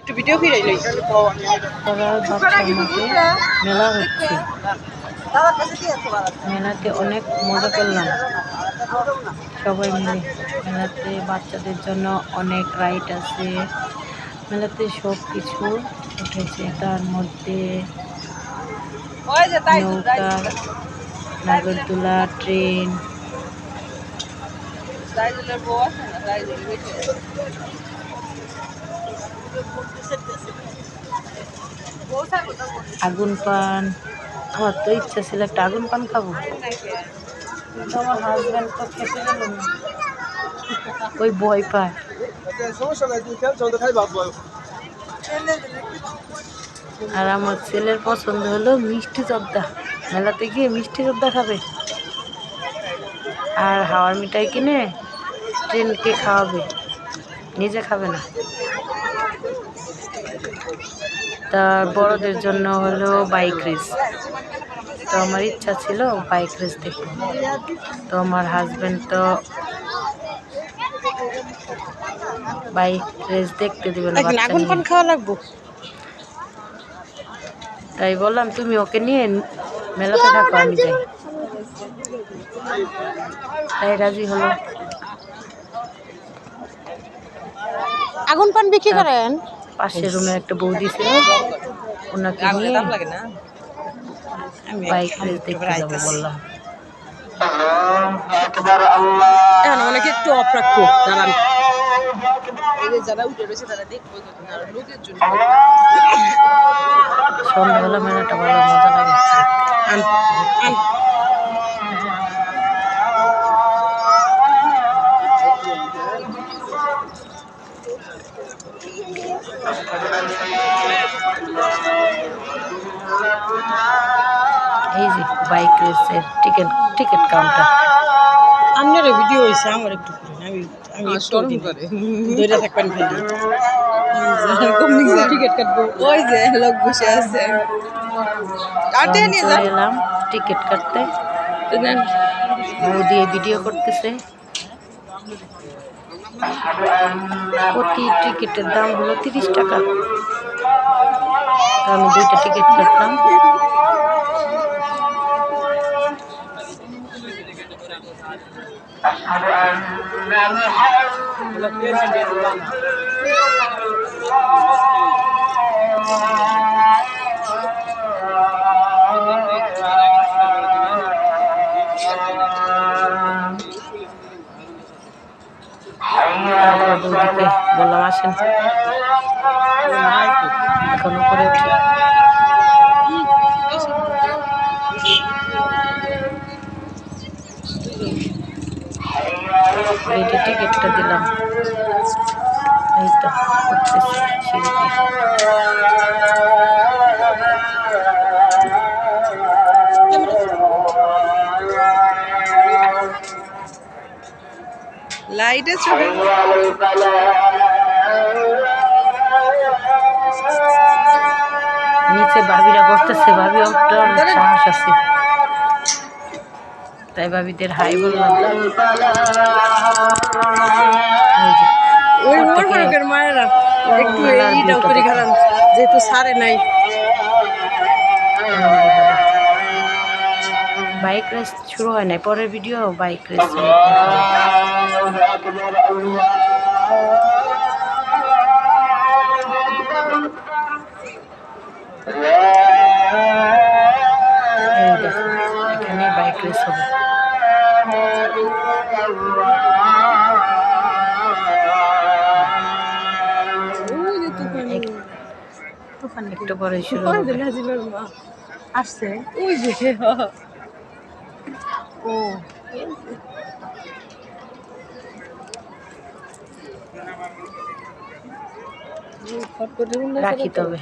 একটু ভিডিও ফিরে লই বাচ্চার মাঠে মেলা হচ্ছে। মেলাতে অনেক মজা করলাম সবাই মিলে। মেলাতে বাচ্চাদের জন্য অনেক রাইড আছে। মেলাতে সব কিছু উঠেছে, তার মধ্যে নৌকা, নাগরদোলা, ট্রেন। আগুন পান, আমার তো ইচ্ছা ছিল একটা আগুন পান খাবো, কিন্তু আমার হাজব্যান্ড তো খেতে গেল না, ওই ভয় পায়। আর আমার ছেলের পছন্দ হলো মিষ্টি জর্দা। মেলাতে গিয়ে মিষ্টি জর্দা খাবে আর হাওয়ার মিঠাই কিনে ট্রেনকে খাওয়াবে, নিজে খাবে না। তার বড়দের জন্য হলো বাইক রেস। তো আমার ইচ্ছা ছিল বাইক রেস দেখব, তো আমার হাজব্যান্ড তো বাইক রেস দেখতে দিবে না বাচ্চা আগুন পান নিয়ে। খাওয়া লাগবো। তাই বললাম তুমি ওকে নিয়ে মেলাতে থাকো, আমি যাই। তাই রাজি হলো। আগুন পান বিক্রি করেন? পাশের রুমে একটা বৌদি ছিল, ওনাকে নিয়ে বাইক রেস দেখতে যাবো বললাম। এখন অনেকে একটু অফ রাখবো, দাঁড়ান। যারা উঠে রয়েছে তারা দেখবো, লোকের জন্য সন্ধ্যাবেলা মেলাটা ভালো মজা লাগে। এই যে বাইক রেসের টিকিট কাউন্টার। আপনার ভিডিও হয়েছে, আমার একটু আমি ধরে থাকবেন খালি। টিকিট কাটবো, ওই যে লোক বসে আছে। চলে এলাম টিকিট কাটতে, বৌদি ভিডিও করতেছে। প্রতি টিকিটের দাম হলো 30 টাকা। তো আমি 2টা টিকিট কাটলাম। বৌদিকে বললাম আসেন, এখন উপরে উঠি। এইটা টিকিটটা দিলাম, এই তো উঠতেছি সিঁড়িতে। লাইটে ছবি নিচে ভাবিরা বসতেছে, ভাবি ওটা অনেক সাহস আছে, তাই ভাবিদের হাই বললাম। ওই ওর ফারুকের মায়েরা একটু এইটাও করে খারাপ, যেহেতু সারে নাই। বাইক রেস শুরু হয় নাই, পরের ভিডিও বাইক রেস। এখানে বাইক রেস হবে। একটু পরে শুরু হবে। আসছে ওই যে ও রাখি তবে।